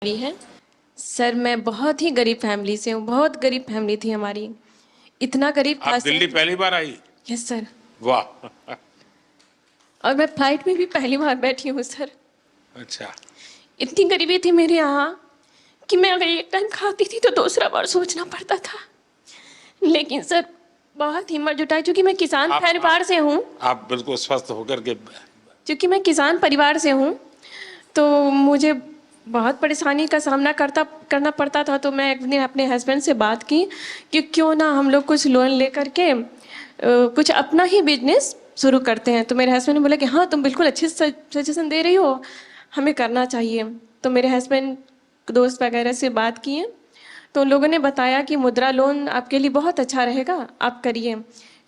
Family है। Sir मैं बहुत ही गरीब फैमिली से हूँ, बहुत गरीब फैमिली थी हमारी। इतना गरीब था आप दिल्ली सर। पहली बार आई? Yes sir. वाह। और मैं फ्लाइट में भी पहली बार बैठी हूँ सर। अच्छा। इतनी गरीबी थी मेरे यहाँ कि मैं अगर एक टाइम खाती थी तो दूसरा बार सोचना पड़ता था। लेकिन सर बहुत हिम्मत जुटाई, क्योंकि मैं किसान आप परिवार से हूँ। आप बिल्कुल स्वस्थ होकर के। क्योंकि मैं किसान परिवार से हूँ तो मुझे बहुत परेशानी का सामना करना पड़ता था। तो मैं एक दिन अपने हस्बैंड से बात की कि क्यों ना हम लोग कुछ लोन लेकर के कुछ अपना ही बिजनेस शुरू करते हैं। तो मेरे हस्बैंड ने बोला कि हाँ तुम बिल्कुल अच्छे सजेशन दे रही हो, हमें करना चाहिए। तो मेरे हस्बैंड दोस्त वगैरह से बात किए तो उन लोगों ने बताया कि मुद्रा लोन आपके लिए बहुत अच्छा रहेगा, आप करिए।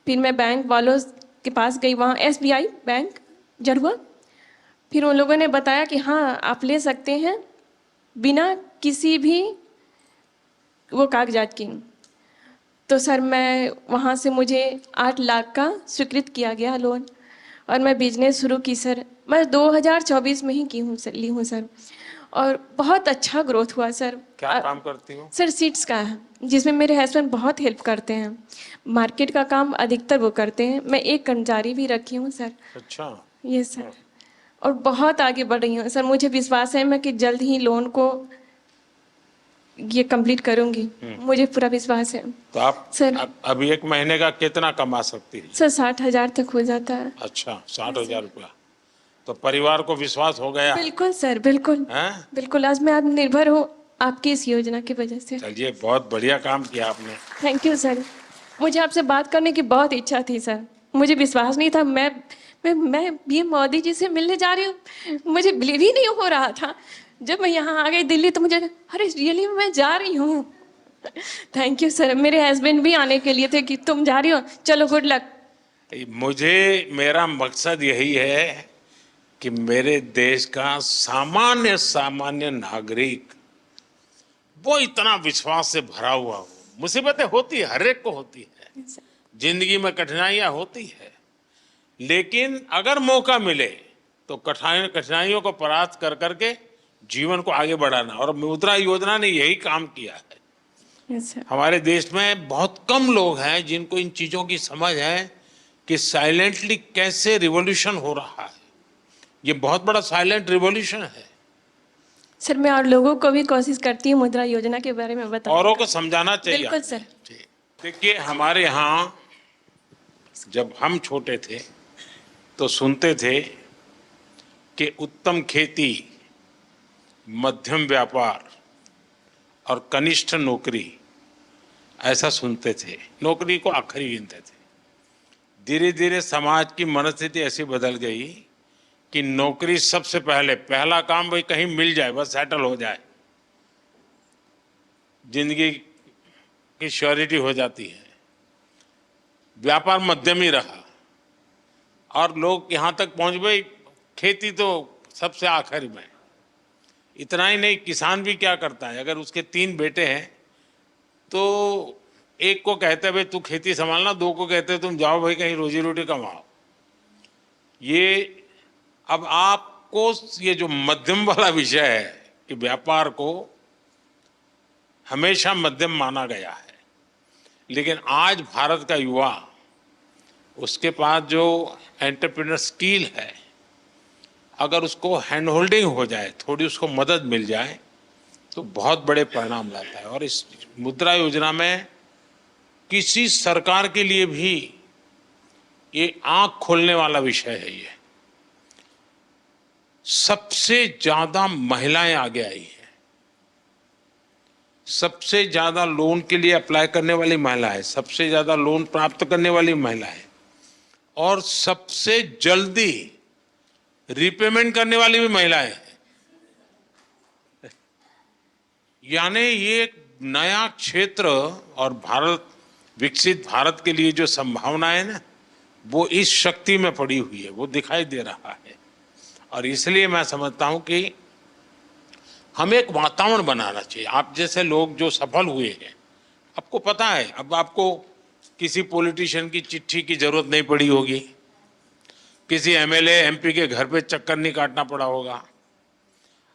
फिर मैं बैंक वालों के पास गई, वहाँ SBI बैंक जड़ुआ। फिर उन लोगों ने बताया कि हाँ आप ले सकते हैं बिना किसी भी वो कागजात की। तो सर मैं वहाँ से मुझे 8 लाख का स्वीकृत किया गया लोन और मैं बिजनेस शुरू की सर। मैं 2024 में ही की हूँ सर, ली हूँ सर। और बहुत अच्छा ग्रोथ हुआ सर। क्या काम करती हो? सर सीड्स का है, जिसमें मेरे हस्बैंड बहुत हेल्प करते हैं। मार्केट का काम अधिकतर वो करते हैं, मैं एक कर्मचारी भी रखी हूँ सर। अच्छा। ये सर। और बहुत आगे बढ़ रही हूँ सर। मुझे विश्वास है मैं कि जल्द ही लोन को ये कंप्लीट करूंगी, मुझे पूरा विश्वास है। तो आप सर अभी एक महीने का कितना कमा सकती है? सर 60,000 तक हो जाता है। अच्छा, 60,000 रुपया। तो परिवार को विश्वास हो गया बिल्कुल सर, बिल्कुल। है? बिल्कुल, आज मैं आत्मनिर्भर हूँ आपकी इस योजना की वजह से। चलिए, बहुत बढ़िया काम किया आपने। Thank you sir. मुझे आपसे बात करने की बहुत इच्छा थी सर। मुझे विश्वास नहीं था मैं ये मोदी जी से मिलने जा रही हूँ। मुझे बिलीव ही नहीं हो रहा था। जब मैं यहाँ आ गई दिल्ली तो मुझे अरे रियली मैं जा रही हूँ। Thank you sir. मेरे हस्बैंड भी आने के लिए थे कि तुम जा रही हो, चलो गुड लक। मुझे मेरा मकसद यही है कि मेरे देश का सामान्य सामान्य नागरिक वो इतना विश्वास से भरा हुआ हो। मुसीबतें होती है, हर एक को होती है, जिंदगी में कठिनाइयां होती है, लेकिन अगर मौका मिले तो कठिनाइयों को परास्त कर करके जीवन को आगे बढ़ाना। और मुद्रा योजना ने यही काम किया है। Yes sir. हमारे देश में बहुत कम लोग हैं जिनको इन चीजों की समझ है कि साइलेंटली कैसे रिवॉल्यूशन हो रहा है। ये बहुत बड़ा साइलेंट रिवॉल्यूशन है। सर मैं और लोगों को भी कोशिश करती हूँ मुद्रा योजना के बारे में बताने औरों का। को समझाना चाहिए बिल्कुल आपने। सर। जी। देखिए, हमारे यहाँ जब हम छोटे थे तो सुनते थे कि उत्तम खेती, मध्यम व्यापार और कनिष्ठ नौकरी, ऐसा सुनते थे। नौकरी को आखिरी गिनते थे। धीरे धीरे समाज की मनस्थिति ऐसी बदल गई कि नौकरी सबसे पहले, पहला काम भाई कहीं मिल जाए, बस सेटल हो जाए, जिंदगी की श्योरिटी हो जाती है। व्यापार मध्यम ही रहा और लोग यहाँ तक पहुंच गए, खेती तो सबसे आखिर में। इतना ही नहीं, किसान भी क्या करता है, अगर उसके 3 बेटे हैं तो एक को कहते हैं भाई तू खेती संभालना, 2 को कहते हैं तुम जाओ भाई कहीं रोजी रोटी कमाओ। ये अब आपको ये जो मध्यम वाला विषय है कि व्यापार को हमेशा मध्यम माना गया है, लेकिन आज भारत का युवा, उसके पास जो एंटरप्रेन्योर स्किल है, अगर उसको हैंड होल्डिंग हो जाए, थोड़ी उसको मदद मिल जाए तो बहुत बड़े परिणाम लाता है। और इस मुद्रा योजना में किसी सरकार के लिए भी ये आंख खोलने वाला विषय है। ये सबसे ज्यादा महिलाएं आगे आई हैं, सबसे ज्यादा लोन के लिए अप्लाई करने वाली महिला है, सबसे ज्यादा लोन प्राप्त करने वाली महिला है और सबसे जल्दी रिपेमेंट करने वाली भी महिलाएं हैं। यानी ये एक नया क्षेत्र, और भारत, विकसित भारत के लिए जो संभावना है ना, वो इस शक्ति में पड़ी हुई है, वो दिखाई दे रहा है। और इसलिए मैं समझता हूं कि हमें एक वातावरण बनाना चाहिए। आप जैसे लोग जो सफल हुए हैं, आपको पता है, अब आपको किसी पॉलिटिशियन की चिट्ठी की जरूरत नहीं पड़ी होगी, किसी MLA MP के घर पे चक्कर नहीं काटना पड़ा होगा,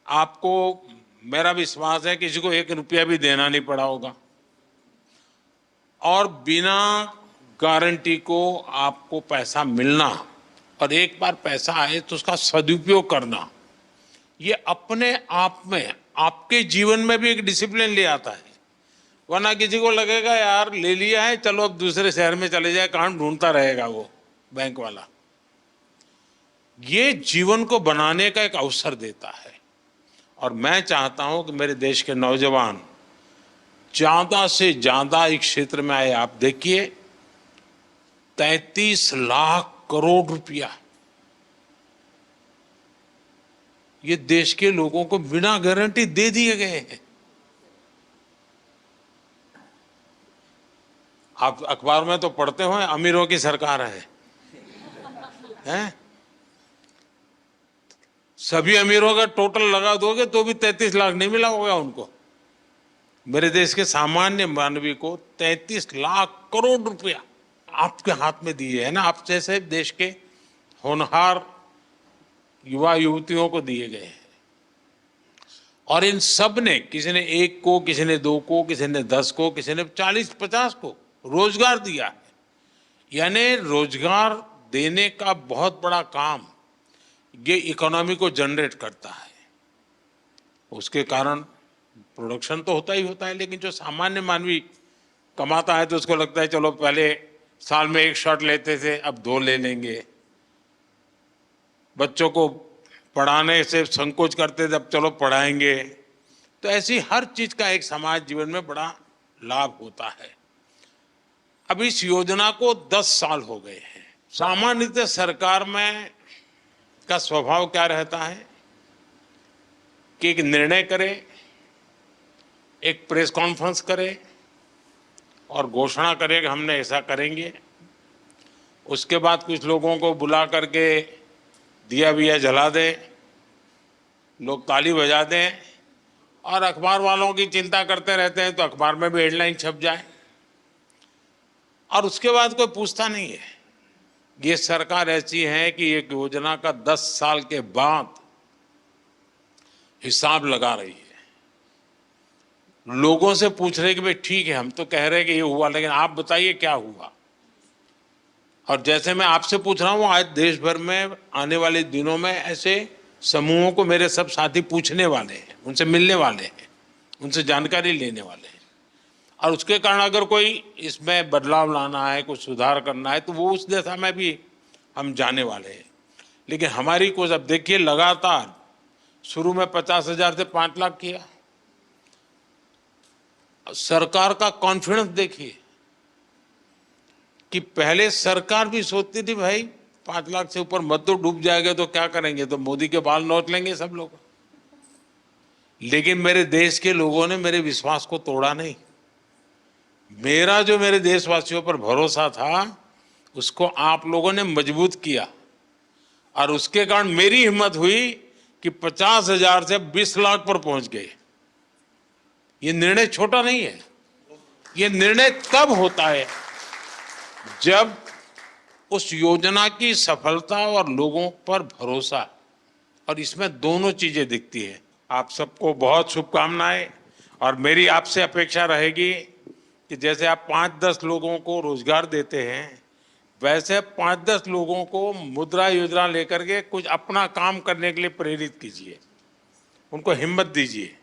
आपको मेरा विश्वास है किसी को 1 रुपया भी देना नहीं पड़ा होगा और बिना गारंटी को आपको पैसा मिलना और एक बार पैसा आए तो उसका सदुपयोग करना, ये अपने आप में आपके जीवन में भी एक डिसिप्लिन ले आता है। वरना किसी को लगेगा यार ले लिया है, चलो अब दूसरे शहर में चले जाए, कहाँ ढूंढता रहेगा वो बैंक वाला। ये जीवन को बनाने का एक अवसर देता है और मैं चाहता हूं कि मेरे देश के नौजवान ज्यादा से ज्यादा इस क्षेत्र में आए। आप देखिए 33 लाख करोड़ रुपया ये देश के लोगों को बिना गारंटी दे दिए गए हैं। आप अखबार में तो पढ़ते हो अमीरों की सरकार है, हैं? सभी अमीरों का टोटल लगा दोगे तो भी 33 लाख नहीं मिला होगा उनको। मेरे देश के सामान्य मानवी को 33 लाख करोड़ रुपया आपके हाथ में दिए है ना, आप जैसे देश के होनहार युवा युवतियों को दिए गए हैं। और इन सब ने, किसी ने 1 को, किसी ने 2 को, किसी ने 10 को, किसी ने 40-50 को रोजगार दिया है। यानी रोजगार देने का बहुत बड़ा काम ये इकोनॉमी को जनरेट करता है। उसके कारण प्रोडक्शन तो होता ही होता है, लेकिन जो सामान्य मानवी कमाता है तो उसको लगता है चलो पहले साल में 1 शर्ट लेते थे अब 2 ले लेंगे, बच्चों को पढ़ाने से संकोच करते थे अब चलो पढ़ाएंगे। तो ऐसी हर चीज का एक समाज जीवन में बड़ा लाभ होता है। अब इस योजना को 10 साल हो गए हैं। सामान्यतः सरकार में का स्वभाव क्या रहता है कि एक निर्णय करे, एक प्रेस कॉन्फ्रेंस करे और घोषणा करे कि हमने ऐसा करेंगे। उसके बाद कुछ लोगों को बुला करके दिया विया जला दे, लोग ताली बजा दें और अखबार वालों की चिंता करते रहते हैं तो अखबार में भी हेडलाइन छप जाए और उसके बाद कोई पूछता नहीं है। ये सरकार ऐसी है कि एक योजना का 10 साल के बाद हिसाब लगा रही है, लोगों से पूछ रहे कि भाई ठीक है हम तो कह रहे हैं कि ये हुआ, लेकिन आप बताइए क्या हुआ। और जैसे मैं आपसे पूछ रहा हूं, आज देश भर में आने वाले दिनों में ऐसे समूहों को मेरे सब साथी पूछने वाले हैं, उनसे मिलने वाले हैं, उनसे जानकारी लेने वाले हैं। और उसके कारण अगर कोई इसमें बदलाव लाना है, कुछ सुधार करना है तो वो उस दिशा में भी हम जाने वाले हैं। लेकिन हमारी कोशिश, अब देखिए लगातार शुरू में 50,000 से 5 लाख किया, सरकार का कॉन्फिडेंस देखिए कि पहले सरकार भी सोचती थी भाई 5 लाख से ऊपर मत तो डूब जाएगा तो क्या करेंगे, तो मोदी के बाल नोच लेंगे सब लोग। लेकिन मेरे देश के लोगों ने मेरे विश्वास को तोड़ा नहीं। मेरा जो मेरे देशवासियों पर भरोसा था उसको आप लोगों ने मजबूत किया और उसके कारण मेरी हिम्मत हुई कि 50,000 से 20 लाख पर पहुंच गए। ये निर्णय छोटा नहीं है। ये निर्णय तब होता है जब उस योजना की सफलता और लोगों पर भरोसा, और इसमें दोनों चीजें दिखती है। आप सबको बहुत शुभकामनाएं और मेरी आपसे अपेक्षा रहेगी कि जैसे आप 5-10 लोगों को रोजगार देते हैं, वैसे 5-10 लोगों को मुद्रा योजना लेकर के कुछ अपना काम करने के लिए प्रेरित कीजिए, उनको हिम्मत दीजिए,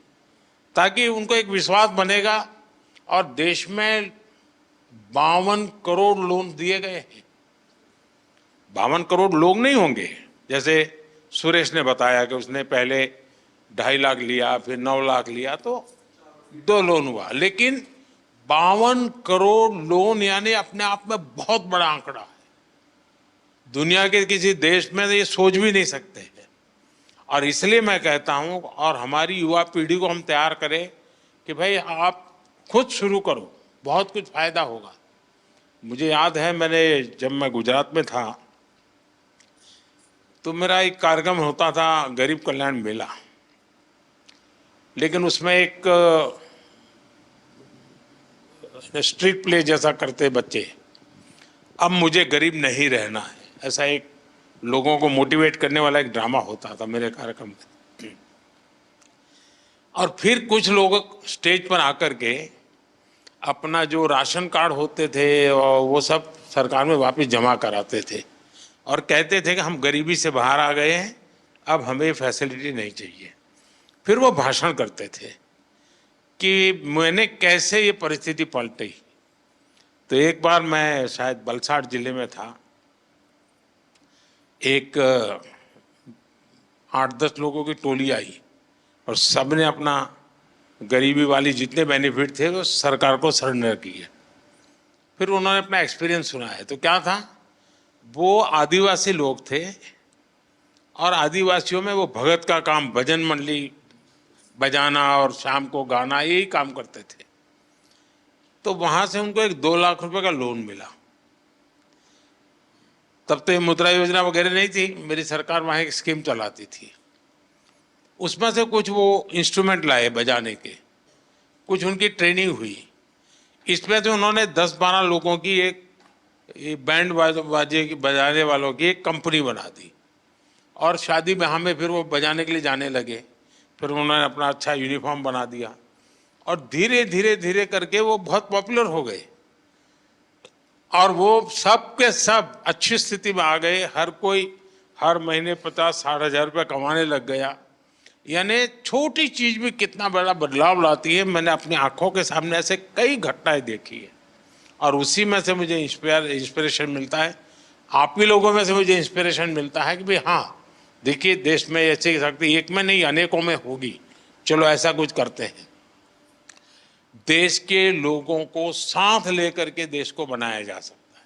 ताकि उनको एक विश्वास बनेगा। और देश में 52 करोड़ लोन दिए गए हैं। 52 करोड़ लोग नहीं होंगे, जैसे सुरेश ने बताया कि उसने पहले 2.5 लाख लिया, फिर 9 लाख लिया तो 2 लोन हुआ, लेकिन 52 करोड़ लोन यानी अपने आप में बहुत बड़ा आंकड़ा है। दुनिया के किसी देश में ये सोच भी नहीं सकते हैं। और इसलिए मैं कहता हूं, और हमारी युवा पीढ़ी को हम तैयार करें कि भाई आप खुद शुरू करो, बहुत कुछ फायदा होगा। मुझे याद है जब मैं गुजरात में था तो मेरा एक कार्यक्रम होता था गरीब कल्याण मेला, लेकिन उसमें एक स्ट्रीट प्ले जैसा करते बच्चे, अब मुझे गरीब नहीं रहना है, ऐसा एक लोगों को मोटिवेट करने वाला एक ड्रामा होता था मेरे कार्यक्रम में। और फिर कुछ लोग स्टेज पर आकर के अपना जो राशन कार्ड होते थे और वो सब सरकार में वापस जमा कराते थे और कहते थे कि हम गरीबी से बाहर आ गए हैं, अब हमें फैसिलिटी नहीं चाहिए। फिर वो भाषण करते थे कि मैंने कैसे ये परिस्थिति पलटी। तो एक बार मैं शायद वलसाड़ जिले में था, एक 8-10 लोगों की टोली आई और सबने अपना गरीबी वाली जितने बेनिफिट थे वो सरकार को सरेंडर किए। फिर उन्होंने अपना एक्सपीरियंस सुनाया। तो क्या था, वो आदिवासी लोग थे और आदिवासियों में वो भगत का काम, भजन मंडली बजाना और शाम को गाना, यही काम करते थे। तो वहां से उनको एक 2 लाख रुपए का लोन मिला। तब तो ये मुद्रा योजना वगैरह नहीं थी, मेरी सरकार वहां एक स्कीम चलाती थी। उसमें से कुछ वो इंस्ट्रूमेंट लाए बजाने के, कुछ उनकी ट्रेनिंग हुई। इसमें से उन्होंने 10-12 लोगों की एक बैंड बाजे की बजाने वालों की एक कंपनी बना दी और शादी ब्याह में फिर वो बजाने के लिए जाने लगे। फिर उन्होंने अपना अच्छा यूनिफॉर्म बना दिया और धीरे धीरे धीरे करके वो बहुत पॉपुलर हो गए और वो सब के सब अच्छी स्थिति में आ गए। हर कोई हर महीने 50-60 हज़ार रुपये कमाने लग गया। यानी छोटी चीज भी कितना बड़ा बदलाव लाती है। मैंने अपनी आंखों के सामने ऐसे कई घटनाएं देखी है और उसी में से मुझे इंस्पिरेशन मिलता है। आप ही लोगों में से मुझे इंस्पिरेशन मिलता है कि भाई हाँ, देखिए देश में ऐसी शक्ति एक में नहीं अनेकों में होगी, चलो ऐसा कुछ करते हैं। देश के लोगों को साथ लेकर के देश को बनाया जा सकता है।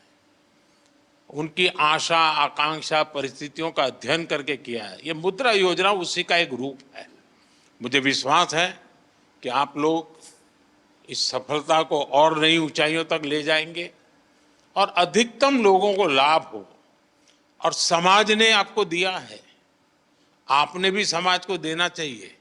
उनकी आशा आकांक्षा परिस्थितियों का अध्ययन करके किया है। ये मुद्रा योजना उसी का एक रूप है। मुझे विश्वास है कि आप लोग इस सफलता को और नई ऊंचाइयों तक ले जाएंगे और अधिकतम लोगों को लाभ हो। और समाज ने आपको दिया है, आपने भी समाज को देना चाहिए।